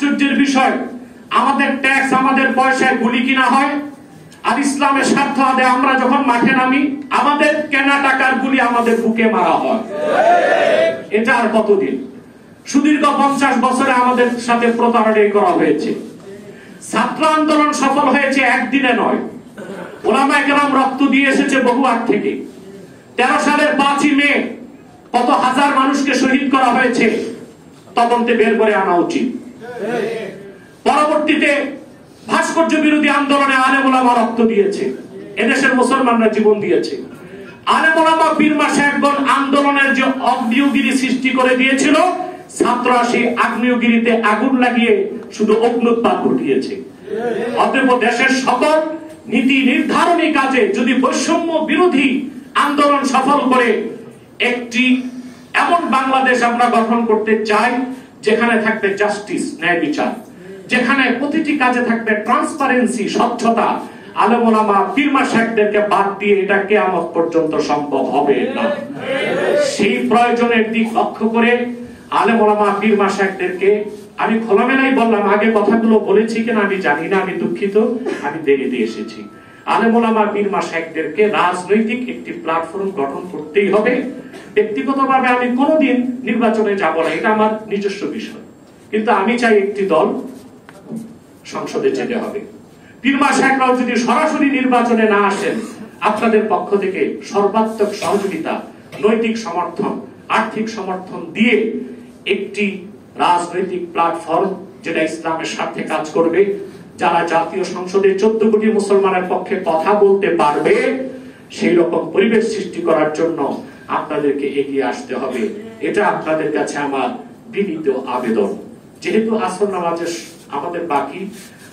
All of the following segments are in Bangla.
আশ্চর্যের বিষয়, আমাদের ট্যাক্স, আমাদের পয়সায় গুলি কিনা হয়, আর ইসলামের স্বার্থ আদায়ে আমরা যখন মাঠে নামি আমাদের কেনা টাকার গুলি আমাদের বুকে মারা হয়। এটা আর কতদিন? সুদীর্ঘ 50 বছরে আমাদের সাথে প্রতারণা করা হয়েছে। ছাত্র আন্দোলন সফল হয়েছে একদিনে নয়, ওলামায়ে কেরাম রক্ত দিয়ে এসেছে বহু আগ থেকে। 13 সালের 5ই মে কত হাজার মানুষকে শহীদ করা হয়েছে, তদন্তে বের করে আনা উচিত। পরবর্তীতে ভাস্কর্য বিরোধী আন্দোলনে আলেম ওলামা রক্ত দিয়েছে, এদেশের মুসলমানরা জীবন দিয়েছে। আলেম ওলামা পীর মাশায়েখগণ আন্দোলনের যে অগ্নিয়গিরি সৃষ্টি করে দিয়েছিল, ছাত্ররা সেই আগ্নেয়গিরিতে আগুন লাগিয়ে শুধু অগ্নুৎপাত ঘটিয়েছে। অতএব দেশের সকল নীতি নির্ধারণী কাজে যদি বৈষম্য বিরোধী আন্দোলন সফল করে একটি এমন বাংলাদেশ আমরা গঠন করতে চাই, যেখানে থাকবে জাস্টিস, ন্যায় বিচার, যেখানে প্রতিটি কাজে থাকবে ট্রান্সপারেন্সি, স্বচ্ছতা, আলেম ওলামা পীর মাশায়েখদেরকে বাদ দিয়ে এটা কিয়ামত পর্যন্ত সম্ভব হবে না। সেই প্রয়োজনের দিক লক্ষ্য করে আলেম ওলামা পীর মাশায়েখদেরকে আমি খোলামেলাই বললাম, আগে কথাগুলো বলেছি কিনা আমি জানি না, আমি দুঃখিত, আমি দেরিতে এসেছি। আলেম ওলামা পীর মাশায়েখদেরকে রাজনৈতিক একটি প্ল্যাটফর্ম গঠন করতেই হবে। ব্যক্তিগতভাবে আমি কোনোদিন নির্বাচনে যাব না, এটা আমার নিজস্ব বিষয়, কিন্তু আমি চাই একটি দল সংসদে যেতে হবে। পীর মাশায়েখরাও যদি সরাসরি নির্বাচনে না আসেন, আপনাদের পক্ষ থেকে সর্বাত্মক সহযোগিতা, নৈতিক সমর্থন, আর্থিক সমর্থন দিয়ে একটি রাজনৈতিক প্ল্যাটফর্ম যেটা ইসলামের স্বার্থে কাজ করবে, যারা জাতীয় সংসদে 14 কোটি মুসলমানের পক্ষে কথা বলতে পারবে, সেই রকম পরিবেশ সৃষ্টি করার জন্য আপনাদেরকে এগিয়ে আসতে হবে। এটা আপনাদের কাছে আমার বিনীত আবেদন। যেহেতু আসর নামাজের আমাদের বাকি,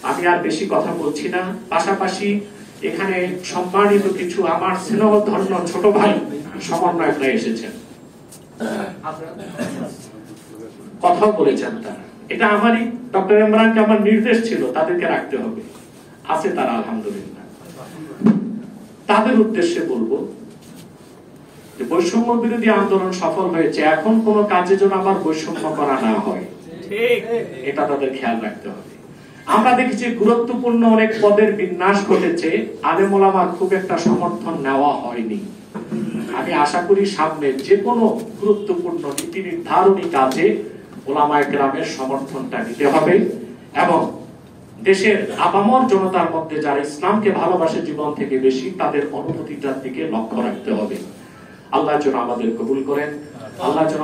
আমি আর বেশি কথা বলছি না। পাশাপাশি এখানে সম্মানিত কিছু আমার স্নেহধন্য ছোট ভাই সমন্বয়করা এসেছেন, কথাও বলেছেন তারা। এটা আমারই ডক্টর ইমরানকে আমার নির্দেশ ছিল তাদেরকে রাখতে হবে, আছে তারা আলহামদুলিল্লাহ। তাদের উদ্দেশ্যে বলবো যে বৈষম্য বিরোধী আন্দোলন সফল হয়েছে, এখন কোন কাজে যেন আবার বৈষম্য করা না হয়, এটা তাদের খেয়াল রাখতে হবে। আমরা দেখেছি গুরুত্বপূর্ণ অনেক পদের বিন্যাস ঘটেছে, আলেম ওলামার খুব একটা সমর্থন নেওয়া হয়নি। আমি আশা করি সামনে যে কোনো গুরুত্বপূর্ণ নীতি নির্ধারণী কাজে ওলামায়ে কেরামের সমর্থনটা নিতে হবে, এবং দেশের আপামর জনতার মধ্যে যারা ইসলামকে ভালোবাসে জীবন থেকে বেশি, তাদের অনুভূতিটার দিকে লক্ষ্য রাখতে হবে। আল্লাহ যেন আমাদের কবুল করেন, আল্লাহ যেন